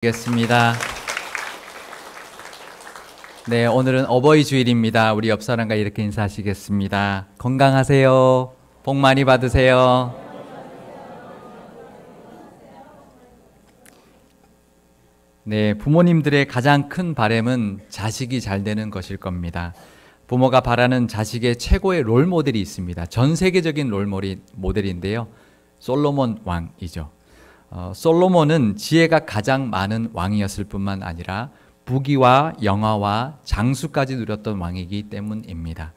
겠습니다. 네, 오늘은 어버이 주일입니다. 우리 옆 사람과 이렇게 인사하시겠습니다. 건강하세요. 복 많이 받으세요. 네, 부모님들의 가장 큰 바람은 자식이 잘 되는 것일 겁니다. 부모가 바라는 자식의 최고의 롤 모델이 있습니다. 전 세계적인 롤 모델인데요. 솔로몬 왕이죠. 솔로몬은 지혜가 가장 많은 왕이었을 뿐만 아니라 부귀와 영화와 장수까지 누렸던 왕이기 때문입니다.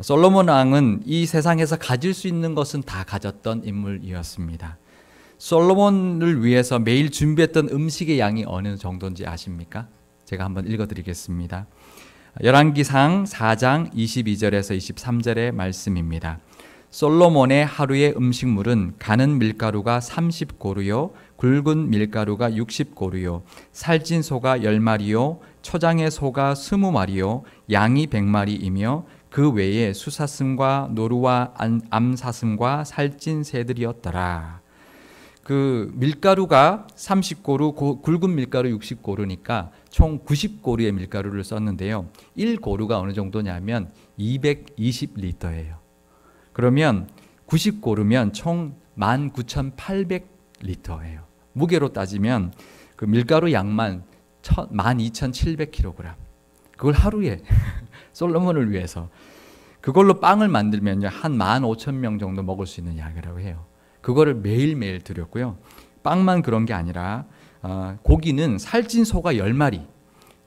솔로몬 왕은 이 세상에서 가질 수 있는 것은 다 가졌던 인물이었습니다. 솔로몬을 위해서 매일 준비했던 음식의 양이 어느 정도인지 아십니까? 제가 한번 읽어드리겠습니다. 열왕기상 4장 22절에서 23절의 말씀입니다. 솔로몬의 하루의 음식물은 가는 밀가루가 30고루요 굵은 밀가루가 60고루요 살찐 소가 10마리요 초장의 소가 20마리요 양이 100마리이며 그 외에 수사슴과 노루와 암사슴과 살찐 새들이었더라. 그 밀가루가 30고루, 굵은 밀가루 60고루니까 총 90고루의 밀가루를 썼는데요. 1고루가 어느 정도냐면 220리터예요. 그러면 90고루면 총 19,800리터예요. 무게로 따지면 그 밀가루 양만 12,700kg. 그걸 하루에 솔로몬을 위해서 그걸로 빵을 만들면요 한 15,000명 정도 먹을 수 있는 양이라고 해요. 그거를 매일매일 드렸고요. 빵만 그런 게 아니라 고기는 살찐 소가 10마리,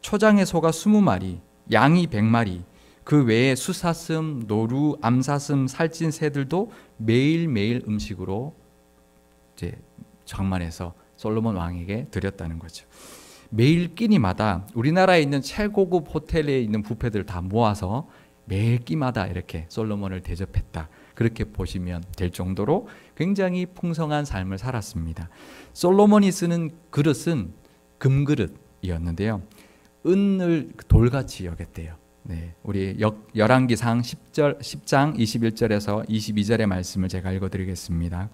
초장의 소가 20마리, 양이 100마리, 그 외에 수사슴, 노루, 암사슴, 살찐 새들도 매일매일 음식으로 이제 장만해서 솔로몬 왕에게 드렸다는 거죠. 매일 끼니마다 우리나라에 있는 최고급 호텔에 있는 뷔페들 다 모아서 매일 끼마다 이렇게 솔로몬을 대접했다. 그렇게 보시면 될 정도로 굉장히 풍성한 삶을 살았습니다. 솔로몬이 쓰는 그릇은 금그릇이었는데요. 은을 돌같이 여겼대요. 네, 우리 열왕기상 10장 21절에서 22절의 말씀을 제가 읽어드리겠습니다.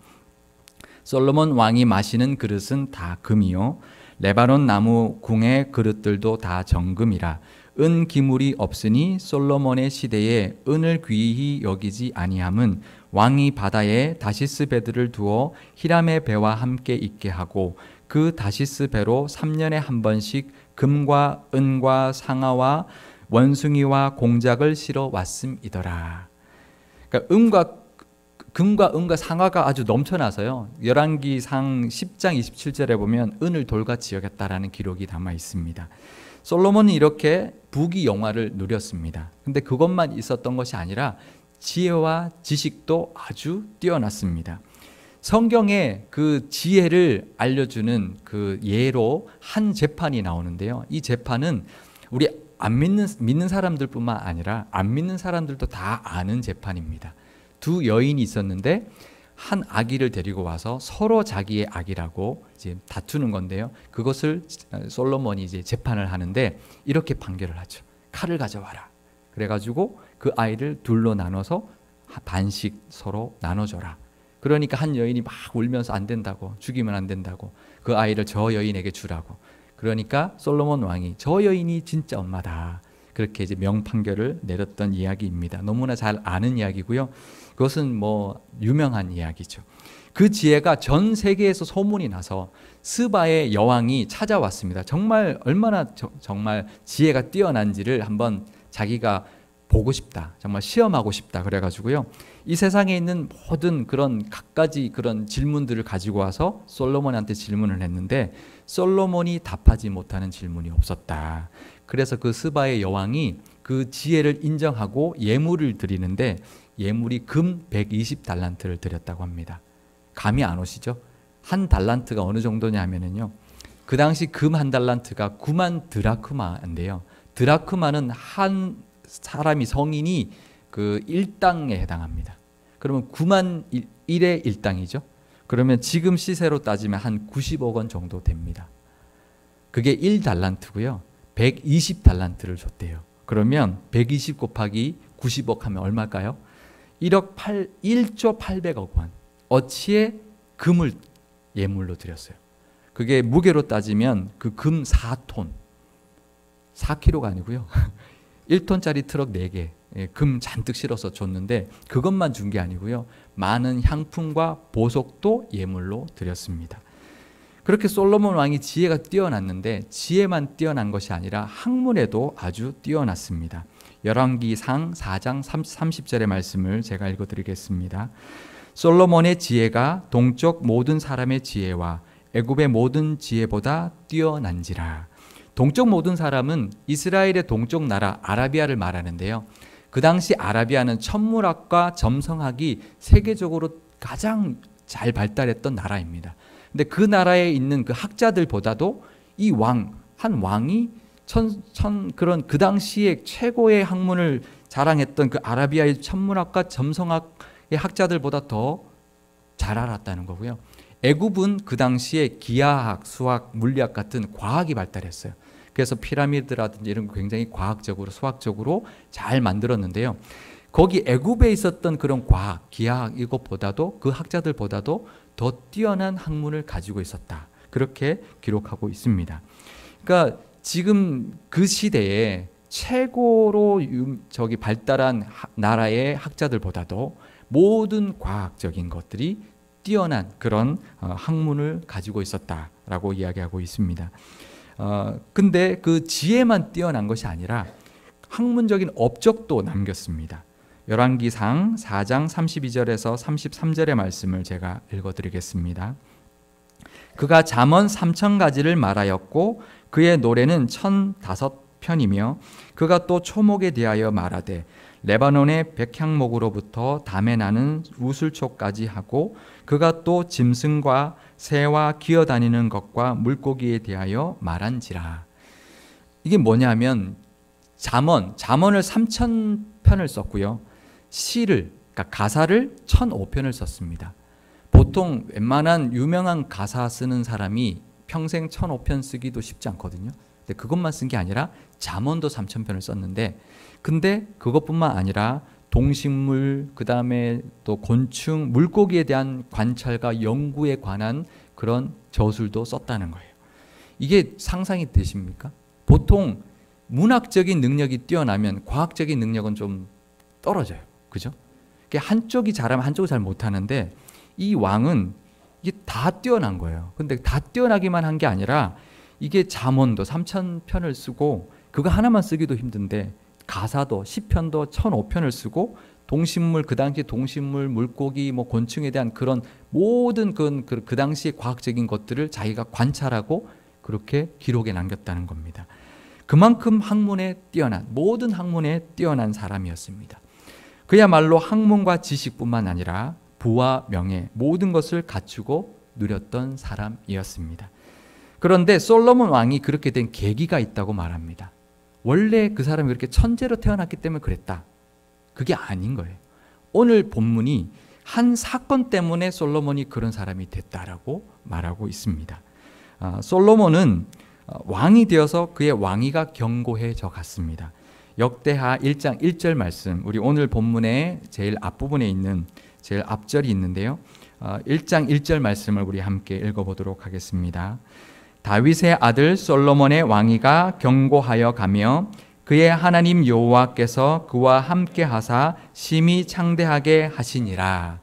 솔로몬 왕이 마시는 그릇은 다 금이요 레바논 나무 궁의 그릇들도 다 정금이라. 은 기물이 없으니 솔로몬의 시대에 은을 귀히 여기지 아니함은 왕이 바다에 다시스 배들을 두어 히람의 배와 함께 있게 하고 그 다시스 배로 3년에 한 번씩 금과 은과 상아와 원숭이와 공작을 실어 왔음이더라. 그러니까 금과 은과 상아가 아주 넘쳐나서요. 열왕기상 10장 27절에 보면 은을 돌같이 여겼다라는 기록이 담아 있습니다. 솔로몬은 이렇게 부귀 영화를 누렸습니다. 근데 그것만 있었던 것이 아니라 지혜와 지식도 아주 뛰어났습니다. 성경에 그 지혜를 알려주는 그 예로 한 재판이 나오는데요. 이 재판은 우리 믿는 사람들뿐만 아니라 안 믿는 사람들도 다 아는 재판입니다. 두 여인이 있었는데 한 아기를 데리고 와서 서로 자기의 아기라고 이제 다투는 건데요. 그것을 솔로몬이 이제 재판을 하는데 이렇게 판결을 하죠. 칼을 가져와라. 그래가지고 그 아이를 둘로 나눠서 반씩 서로 나눠줘라. 그러니까 한 여인이 막 울면서 안 된다고, 죽이면 안 된다고, 그 아이를 저 여인에게 주라고. 그러니까 솔로몬 왕이 저 여인이 진짜 엄마다. 그렇게 이제 명판결을 내렸던 이야기입니다. 너무나 잘 아는 이야기고요. 그것은 뭐 유명한 이야기죠. 그 지혜가 전 세계에서 소문이 나서 스바의 여왕이 찾아왔습니다. 정말 얼마나 정말 지혜가 뛰어난지를 한번 자기가 보고 싶다. 정말 시험하고 싶다. 그래가지고요. 이 세상에 있는 모든 그런 갖가지 그런 질문들을 가지고 와서 솔로몬한테 질문을 했는데 솔로몬이 답하지 못하는 질문이 없었다. 그래서 그 스바의 여왕이 그 지혜를 인정하고 예물을 드리는데 예물이 금 120달란트를 드렸다고 합니다. 감이 안 오시죠? 한 달란트가 어느 정도냐면요. 그 당시 금 한 달란트가 9만 드라크마인데요. 드라크마는 한 사람이 성인이 그 일당에 해당합니다. 그러면 9만 1의 일당이죠. 그러면 지금 시세로 따지면 한 90억 원 정도 됩니다. 그게 1달란트고요. 120달란트를 줬대요. 그러면 120 곱하기 90억 하면 얼마일까요? 1조 800억 원. 어치에 금을 예물로 드렸어요. 그게 무게로 따지면 그 금 4톤, 4kg가 아니고요. 1톤짜리 트럭 4개, 금 잔뜩 실어서 줬는데 그것만 준 게 아니고요. 많은 향품과 보석도 예물로 드렸습니다. 그렇게 솔로몬 왕이 지혜가 뛰어났는데 지혜만 뛰어난 것이 아니라 학문에도 아주 뛰어났습니다. 열왕기상 4장 30절의 말씀을 제가 읽어드리겠습니다. 솔로몬의 지혜가 동쪽 모든 사람의 지혜와 애굽의 모든 지혜보다 뛰어난지라. 동쪽 모든 사람은 이스라엘의 동쪽 나라 아라비아를 말하는데요. 그 당시 아라비아는 천문학과 점성학이 세계적으로 가장 잘 발달했던 나라입니다. 근데 그 나라에 있는 그 학자들보다도 이 한 왕이 그런 그 당시에 최고의 학문을 자랑했던 그 아라비아의 천문학과 점성학의 학자들보다 더 잘 알았다는 거고요. 애굽은 그 당시에 기하학, 수학, 물리학 같은 과학이 발달했어요. 그래서 피라미드라든지 이런 거 굉장히 과학적으로, 수학적으로 잘 만들었는데요. 거기 애굽에 있었던 그런 과학, 기하학 이것보다도 그 학자들보다도 더 뛰어난 학문을 가지고 있었다. 그렇게 기록하고 있습니다. 그러니까 지금 그 시대에 최고로 발달한 나라의 학자들보다도 모든 과학적인 것들이 뛰어난 그런 학문을 가지고 있었다라고 이야기하고 있습니다. 근데 그 지혜만 뛰어난 것이 아니라 학문적인 업적도 남겼습니다. 열왕기상 4장 32절에서 33절의 말씀을 제가 읽어드리겠습니다. 그가 잠언 3,000가지를 말하였고 그의 노래는 1,005편이며 그가 또 초목에 대하여 말하되 레바논의 백향목으로부터 담에 나는 우슬초까지 하고 그가 또 짐승과 새와 기어다니는 것과 물고기에 대하여 말한지라. 이게 뭐냐면 잠언을 3,000편을 썼고요. 그러니까 가사를 1,005편을 썼습니다. 보통 웬만한 유명한 가사 쓰는 사람이 평생 1,005편 쓰기도 쉽지 않거든요. 근데 그것만 쓴 게 아니라 잠언도 3,000편을 썼는데 근데 그것뿐만 아니라 동식물, 그 다음에 또 곤충, 물고기에 대한 관찰과 연구에 관한 그런 저술도 썼다는 거예요. 이게 상상이 되십니까? 보통 문학적인 능력이 뛰어나면 과학적인 능력은 좀 떨어져요. 그죠? 한쪽이 잘하면 한쪽은 잘 못하는데 이 왕은 이게 다 뛰어난 거예요. 근데 다 뛰어나기만 한 게 아니라 이게 잠언도 3,000편을 쓰고 그거 하나만 쓰기도 힘든데 가사도 시편도 1,005편을 쓰고 동식물, 그 당시 동식물, 물고기, 뭐 곤충에 대한 그런 모든 그 당시의 과학적인 것들을 자기가 관찰하고 그렇게 기록에 남겼다는 겁니다. 그만큼 학문에 뛰어난, 모든 학문에 뛰어난 사람이었습니다. 그야말로 학문과 지식뿐만 아니라 부와 명예, 모든 것을 갖추고 누렸던 사람이었습니다. 그런데 솔로몬 왕이 그렇게 된 계기가 있다고 말합니다. 원래 그 사람이 그렇게 천재로 태어났기 때문에 그랬다. 그게 아닌 거예요. 오늘 본문이 한 사건 때문에 솔로몬이 그런 사람이 됐다라고 말하고 있습니다. 솔로몬은 왕이 되어서 그의 왕위가 견고해져 갔습니다. 역대하 1장 1절 말씀, 우리 오늘 본문의 제일 앞부분에 있는 제일 앞절이 있는데요. 1장 1절 말씀을 우리 함께 읽어보도록 하겠습니다. 다윗의 아들 솔로몬의 왕위가 견고하여 가며 그의 하나님 여호와께서 그와 함께 하사 심히 창대하게 하시니라.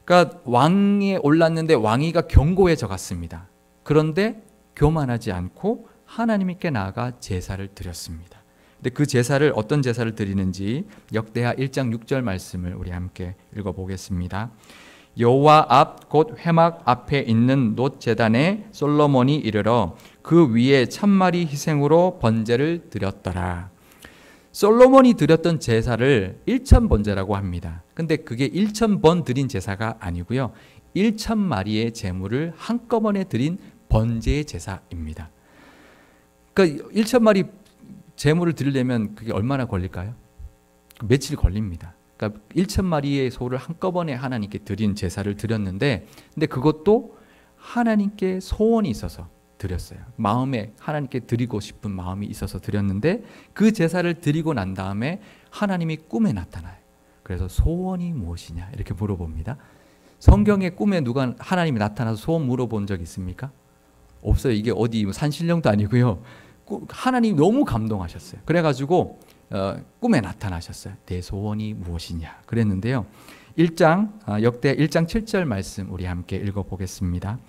그러니까 왕위에 올랐는데 왕위가 견고해져 갔습니다. 그런데 교만하지 않고 하나님께 나아가 제사를 드렸습니다. 근데 그 제사를 어떤 제사를 드리는지 역대하 1장 6절 말씀을 우리 함께 읽어보겠습니다. 여호와 앞 곧 회막 앞에 있는 놋 제단에 솔로몬이 이르러 그 위에 1,000마리 희생으로 번제를 드렸더라. 솔로몬이 드렸던 제사를 1,000번제라고 합니다. 근데 그게 1,000번 드린 제사가 아니고요. 1,000마리의 제물을 한꺼번에 드린 번제의 제사입니다. 그러니까 1,000마리 제물을 드리려면 그게 얼마나 걸릴까요? 며칠 걸립니다. 그러니까 1,000마리의 소를 한꺼번에 하나님께 드린 제사를 드렸는데 근데 그것도 하나님께 소원이 있어서 드렸어요. 마음에 하나님께 드리고 싶은 마음이 있어서 드렸는데 그 제사를 드리고 난 다음에 하나님이 꿈에 나타나요. 그래서 소원이 무엇이냐 이렇게 물어봅니다. 성경의 꿈에 누가 하나님이 나타나서 소원 물어본 적 있습니까? 없어요. 이게 어디 산신령도 아니고요. 하나님 너무 감동하셨어요. 그래가지고 꿈에 나타나셨어요. 내 소원이 무엇이냐 그랬는데요. 1장 역대 1장 7절 말씀 우리 함께 읽어보겠습니다.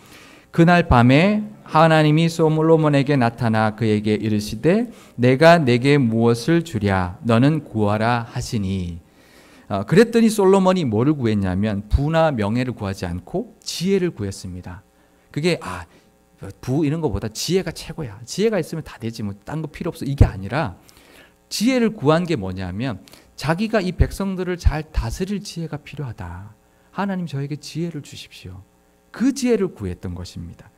그날 밤에 하나님이 솔로몬에게 나타나 그에게 이르시되 내가 내게 무엇을 주랴 너는 구하라 하시니. 그랬더니 솔로몬이 뭐를 구했냐면 부나 명예를 구하지 않고 지혜를 구했습니다. 그게 부 이런 거보다 지혜가 최고야. 지혜가 있으면 다 되지 뭐 딴 거 필요 없어. 이게 아니라 지혜를 구한 게 뭐냐면 자기가 이 백성들을 잘 다스릴 지혜가 필요하다. 하나님 저에게 지혜를 주십시오. 그 지혜를 구했던 것입니다.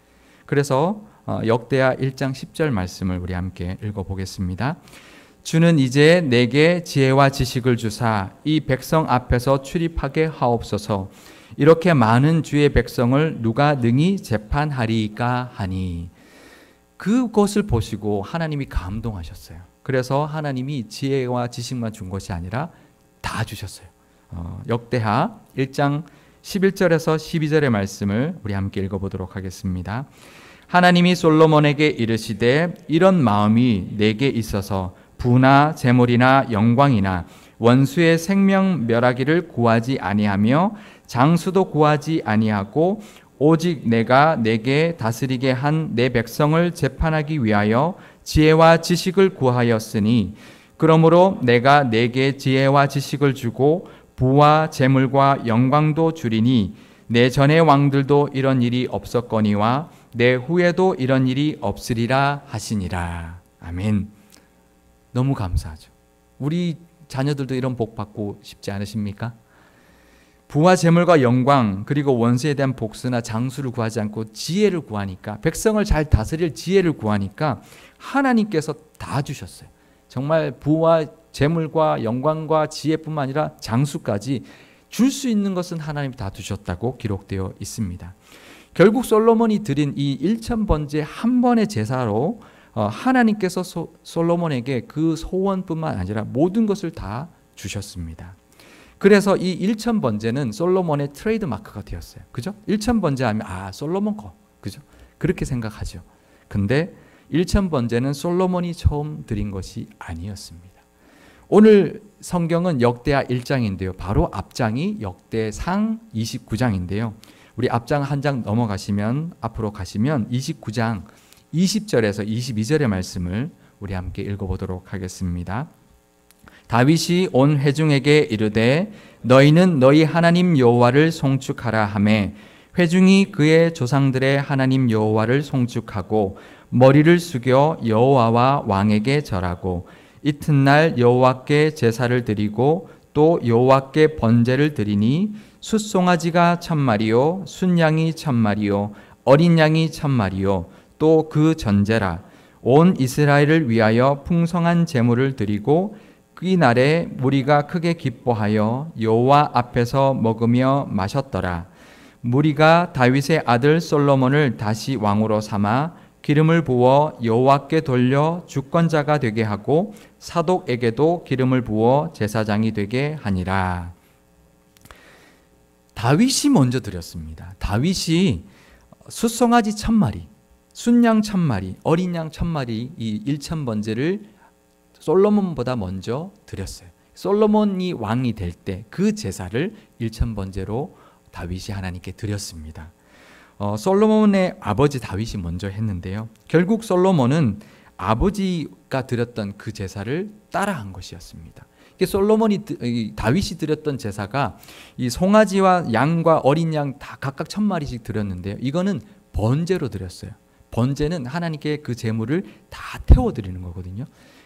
그래서 역대하 1장 10절 말씀을 우리 함께 읽어보겠습니다. 주는 이제 내게 지혜와 지식을 주사 이 백성 앞에서 출입하게 하옵소서. 이렇게 많은 주의 백성을 누가 능히 재판하리까 하니. 그것을 보시고 하나님이 감동하셨어요. 그래서 하나님이 지혜와 지식만 준 것이 아니라 다 주셨어요. 역대하 1장 11절에서 12절의 말씀을 우리 함께 읽어보도록 하겠습니다. 하나님이 솔로몬에게 이르시되 이런 마음이 내게 있어서 부나 재물이나 영광이나 원수의 생명 멸하기를 구하지 아니하며 장수도 구하지 아니하고 오직 내가 내게 다스리게 한 내 백성을 재판하기 위하여 지혜와 지식을 구하였으니 그러므로 내가 내게 지혜와 지식을 주고 부와 재물과 영광도 주리니 내 전의 왕들도 이런 일이 없었거니와 내 후에도 이런 일이 없으리라 하시니라. 아멘. 너무 감사하죠. 우리 자녀들도 이런 복 받고 싶지 않으십니까? 부와 재물과 영광 그리고 원수에 대한 복수나 장수를 구하지 않고 지혜를 구하니까, 백성을 잘 다스릴 지혜를 구하니까 하나님께서 다 주셨어요. 정말 부와 재물과 영광과 지혜뿐만 아니라 장수까지 줄 수 있는 것은 하나님이 다 주셨다고 기록되어 있습니다. 결국 솔로몬이 드린 이 1000번째 한 번의 제사로 하나님께서 솔로몬에게 그 소원뿐만 아니라 모든 것을 다 주셨습니다. 그래서 이 1000번째는 솔로몬의 트레이드 마크가 되었어요. 그죠? 1000번째 하면 솔로몬 거. 그죠? 그렇게 생각하죠. 근데 1000번째는 솔로몬이 처음 드린 것이 아니었습니다. 오늘 성경은 역대하 1장인데요. 바로 앞장이 역대상 29장인데요. 우리 앞장 한 장 넘어가시면 앞으로 가시면 29장 20절에서 22절의 말씀을 우리 함께 읽어보도록 하겠습니다. 다윗이 온 회중에게 이르되 너희는 너희 하나님 여호와를 송축하라 하매 회중이 그의 조상들의 하나님 여호와를 송축하고 머리를 숙여 여호와와 왕에게 절하고 이튿날 여호와께 제사를 드리고 또 여호와께 번제를 드리니 숫송아지가 1000마리요 순양이 1000마리요 어린 양이 1000마리요 또 그 전제라. 온 이스라엘을 위하여 풍성한 제물을 드리고 이 날에 무리가 크게 기뻐하여 여호와 앞에서 먹으며 마셨더라. 무리가 다윗의 아들 솔로몬을 다시 왕으로 삼아 기름을 부어 여호와께 돌려 주권자가 되게 하고 사독에게도 기름을 부어 제사장이 되게 하니라. 다윗이 먼저 드렸습니다. 다윗이 숫송아지 1000마리, 순양 1000마리, 어린 양 1000마리 이 1000번제를 솔로몬보다 먼저 드렸어요. 솔로몬이 왕이 될 때 그 제사를 1000번제로 다윗이 하나님께 드렸습니다. 솔로몬의 아버지 다윗이 먼저 했는데요. 결국 솔로몬은 아버지가 드렸던 그 제사를 따라한 것이었습니다. 다윗이 드렸던 제사가 이 송아지와 양과 어린 양 다 각각 1000마리씩 드렸는데요. 이거는 번제로 드렸어요. 번제는 하나님께 그 제물을 다 태워드리는 거거든요.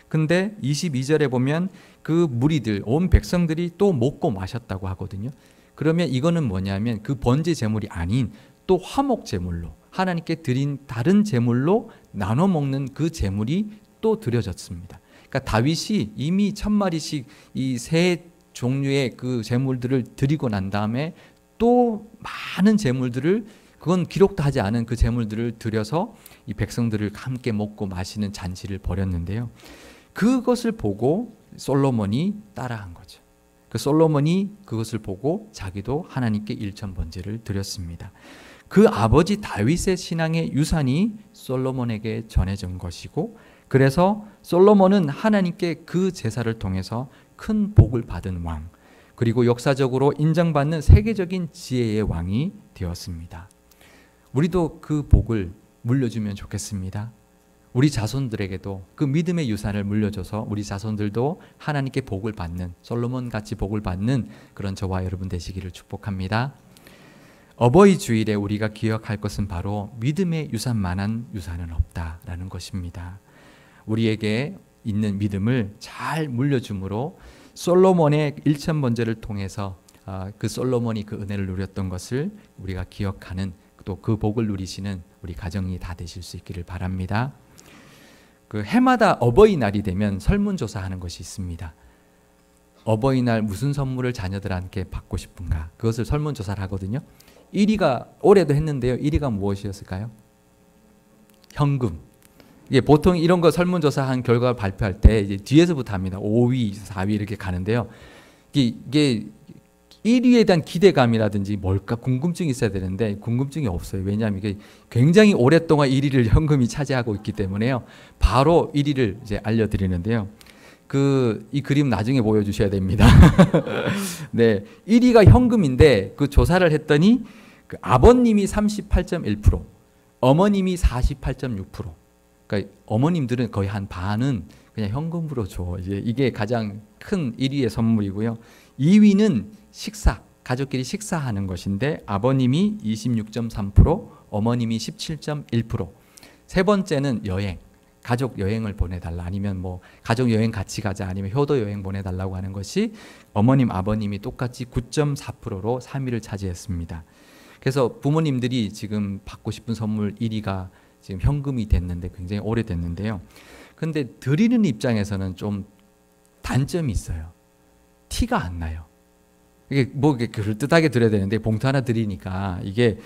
근데 22절에 보면 그 무리들, 온 백성들이 또 먹고 마셨다고 하거든요. 그러면 이거는 뭐냐면 그 번제 제물이 아닌 또 화목 제물로, 하나님께 드린 다른 제물로 나눠 먹는 그 제물이 또 드려졌습니다. 그러니까 다윗이 이미 1000마리씩 이 세 종류의 그 제물들을 드리고 난 다음에 또 많은 제물들을, 그건 기록도 하지 않은 그 제물들을 드려서 이 백성들을 함께 먹고 마시는 잔치를 벌였는데요. 그것을 보고 솔로몬이 따라한 거죠. 그 솔로몬이 그것을 보고 자기도 하나님께 1000번제를 드렸습니다. 그 아버지 다윗의 신앙의 유산이 솔로몬에게 전해진 것이고, 그래서 솔로몬은 하나님께 그 제사를 통해서 큰 복을 받은 왕, 그리고 역사적으로 인정받는 세계적인 지혜의 왕이 되었습니다. 우리도 그 복을 물려주면 좋겠습니다. 우리 자손들에게도 그 믿음의 유산을 물려줘서 우리 자손들도 하나님께 복을 받는, 솔로몬같이 복을 받는 그런 저와 여러분 되시기를 축복합니다. 어버이 주일에 우리가 기억할 것은 바로 믿음의 유산만한 유산은 없다라는 것입니다. 우리에게 있는 믿음을 잘 물려줌으로 솔로몬의 1000번제를 통해서 그 솔로몬이 그 은혜를 누렸던 것을 우리가 기억하는, 또 그 복을 누리시는 우리 가정이 다 되실 수 있기를 바랍니다. 그 해마다 어버이날이 되면 설문조사하는 것이 있습니다. 어버이날 무슨 선물을 자녀들한테 받고 싶은가, 그것을 설문조사를 하거든요. 1위가, 올해도 했는데요, 1위가 무엇이었을까요? 현금. 이게 보통 이런 거 설문조사한 결과 발표할 때 이제 뒤에서부터 합니다. 5위, 4위 이렇게 가는데요. 이게 1위에 대한 기대감이라든지 뭘까 궁금증이 있어야 되는데 궁금증이 없어요. 왜냐하면 이게 굉장히 오랫동안 1위를 현금이 차지하고 있기 때문에요. 바로 1위를 이제 알려드리는데요. 이 그림 나중에 보여주셔야 됩니다. 네, 1위가 현금인데 그 조사를 했더니 그 아버님이 38.1%, 어머님이 48.6%. 그러니까 어머님들은 거의 한 반은 그냥 현금으로 줘. 이게 가장 큰 1위의 선물이고요. 2위는 식사, 가족끼리 식사하는 것인데 아버님이 26.3%, 어머님이 17.1%. 세 번째는 여행, 가족 여행을 보내달라, 아니면 뭐 가족 여행 같이 가자, 아니면 효도 여행 보내달라고 하는 것이 어머님, 아버님이 똑같이 9.4%로 3위를 차지했습니다. 그래서 부모님들이 지금 받고 싶은 선물 1위가 지금 현금이 됐는데 굉장히 오래됐는데요. 근데 드리는 입장에서는 좀 단점이 있어요. 티가 안 나요. 이게 뭐 그럴듯하게 드려야 되는데 봉투 하나 드리니까 이게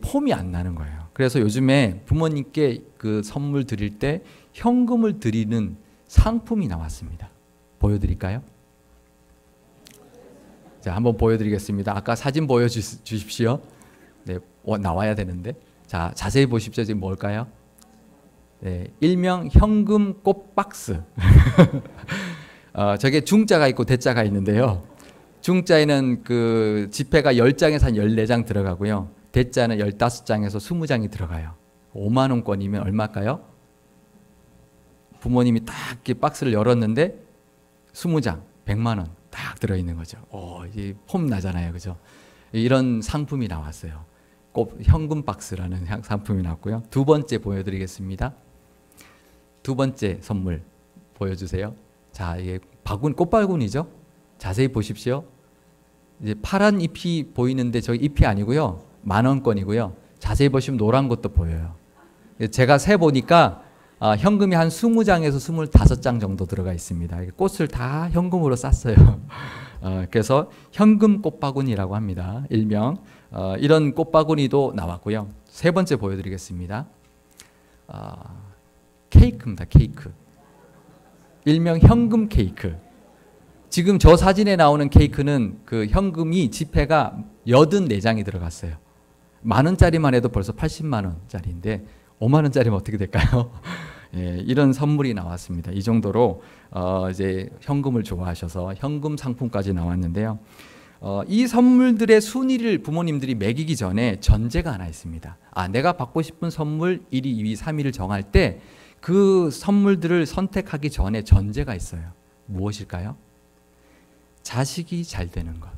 폼이 안 나는 거예요. 그래서 요즘에 부모님께 그 선물 드릴 때 현금을 드리는 상품이 나왔습니다. 보여드릴까요? 자, 한번 보여드리겠습니다. 아까 사진 보여주십시오. 네, 나와야 되는데. 자, 자세히 보십시오. 지금 뭘까요? 네, 일명 현금 꽃박스. 저게 중자가 있고 대자가 있는데요. 중자에는 그 지폐가 10장에서 한 14장 들어가고요. 대자는 15장에서 20장이 들어가요. 5만 원권이면 얼마일까요? 부모님이 딱 이렇게 박스를 열었는데 20장, 100만 원 딱 들어있는 거죠. 이게 폼 나잖아요. 그죠? 이런 상품이 나왔어요. 현금 박스라는 상품이 나왔고요. 두 번째 보여드리겠습니다. 두 번째 선물 보여주세요. 자, 이게 꽃바구니죠. 자세히 보십시오. 이제 파란 잎이 보이는데 저기 잎이 아니고요. 10,000원권이고요. 자세히 보시면 노란 것도 보여요. 제가 세 보니까 현금이 한 20장에서 25장 정도 들어가 있습니다. 꽃을 다 현금으로 쌌어요. 그래서 현금 꽃바구니라고 합니다. 일명 이런 꽃바구니도 나왔고요. 세 번째 보여드리겠습니다. 케이크입니다. 케이크. 일명 현금 케이크. 지금 저 사진에 나오는 케이크는 그 현금이 지폐가 84장이 들어갔어요. 10,000원짜리만 해도 벌써 80만 원짜리인데 5만 원짜리면 어떻게 될까요? 예, 이런 선물이 나왔습니다. 이 정도로 이제 현금을 좋아하셔서 현금 상품까지 나왔는데요. 이 선물들의 순위를 부모님들이 매기기 전에 전제가 하나 있습니다. 내가 받고 싶은 선물 1위, 2위, 3위를 정할 때 그 선물들을 선택하기 전에 전제가 있어요. 무엇일까요? 자식이 잘 되는 것.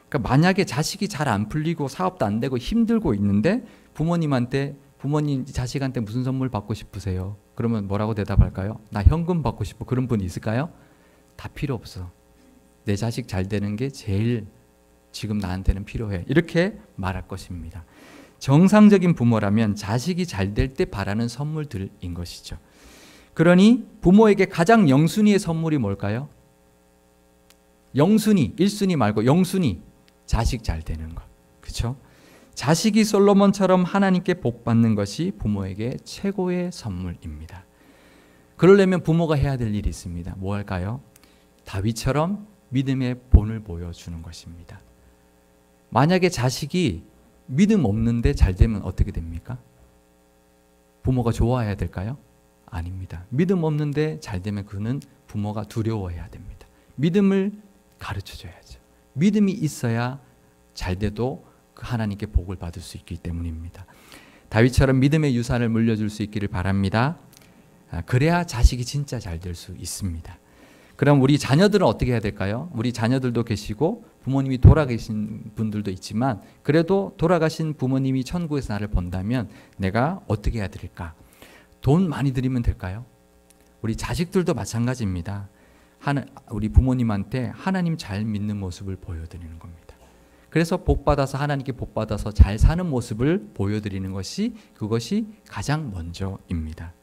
그러니까 만약에 자식이 잘 안 풀리고 사업도 안 되고 힘들고 있는데 부모님 자식한테 무슨 선물 받고 싶으세요? 그러면 뭐라고 대답할까요? 나 현금 받고 싶어. 그런 분이 있을까요? 다 필요 없어. 내 자식 잘 되는 게 제일 지금 나한테는 필요해. 이렇게 말할 것입니다. 정상적인 부모라면 자식이 잘 될 때 바라는 선물들인 것이죠. 그러니 부모에게 가장 영순위의 선물이 뭘까요? 영순위, 1순위 말고 영순위, 자식 잘 되는 것. 그렇죠? 자식이 솔로몬처럼 하나님께 복 받는 것이 부모에게 최고의 선물입니다. 그러려면 부모가 해야 될 일이 있습니다. 뭐 할까요? 다윗처럼 믿음의 본을 보여주는 것입니다. 만약에 자식이 믿음 없는데 잘 되면 어떻게 됩니까? 부모가 좋아해야 될까요? 아닙니다. 믿음 없는데 잘 되면 그는 부모가 두려워해야 됩니다. 믿음을 가르쳐 줘야죠. 믿음이 있어야 잘 돼도 그 하나님께 복을 받을 수 있기 때문입니다. 다윗처럼 믿음의 유산을 물려줄 수 있기를 바랍니다. 그래야 자식이 진짜 잘 될 수 있습니다. 그럼 우리 자녀들은 어떻게 해야 될까요? 우리 자녀들도 계시고 부모님이 돌아가신 분들도 있지만 그래도 돌아가신 부모님이 천국에서 나를 본다면 내가 어떻게 해야 될까? 돈 많이 드리면 될까요? 우리 자식들도 마찬가지입니다. 우리 부모님한테 하나님 잘 믿는 모습을 보여드리는 겁니다. 그래서 복받아서 하나님께 복받아서 잘 사는 모습을 보여드리는 것이 그것이 가장 먼저입니다.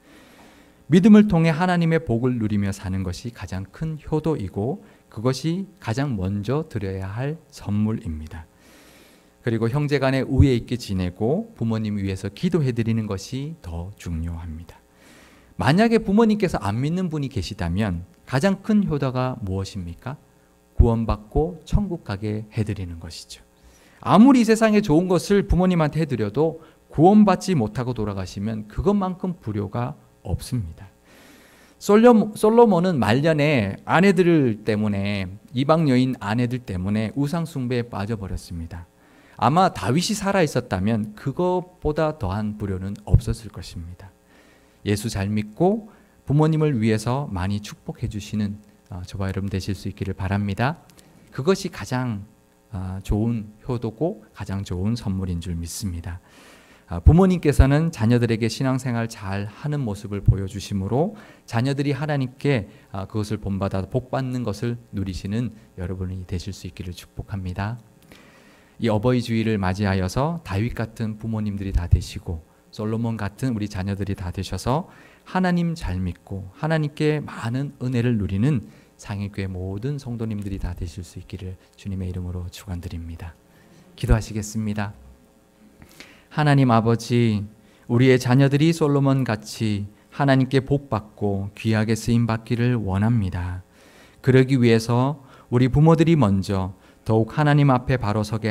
믿음을 통해 하나님의 복을 누리며 사는 것이 가장 큰 효도이고 그것이 가장 먼저 드려야 할 선물입니다. 그리고 형제간에 우애 있게 지내고 부모님 위해서 기도해드리는 것이 더 중요합니다. 만약에 부모님께서 안 믿는 분이 계시다면 가장 큰 효도가 무엇입니까? 구원받고 천국 가게 해드리는 것이죠. 아무리 이 세상에 좋은 것을 부모님한테 해드려도 구원받지 못하고 돌아가시면 그것만큼 불효가 없습니다. 솔로몬은 말년에 아내들 때문에 이방 여인 아내들 때문에 우상 숭배에 빠져버렸습니다. 아마 다윗이 살아 있었다면 그것보다 더한 불효는 없었을 것입니다. 예수 잘 믿고 부모님을 위해서 많이 축복해 주시는 저와 여러분 되실 수 있기를 바랍니다. 그것이 가장 좋은 효도고 가장 좋은 선물인 줄 믿습니다. 부모님께서는 자녀들에게 신앙생활 잘 하는 모습을 보여주심으로 자녀들이 하나님께 그것을 본받아 복받는 것을 누리시는 여러분이 되실 수 있기를 축복합니다. 이 어버이 주일을 맞이하여서 다윗 같은 부모님들이 다 되시고 솔로몬 같은 우리 자녀들이 다 되셔서 하나님 잘 믿고 하나님께 많은 은혜를 누리는 상해교회 모든 성도님들이 다 되실 수 있기를 주님의 이름으로 축원드립니다. 기도하시겠습니다. 하나님 아버지, 우리의 자녀들이 솔로몬 같이 하나님께 복받고 귀하게 쓰임받기를 원합니다. 그러기 위해서 우리 부모들이 먼저 더욱 하나님 앞에 바로 서게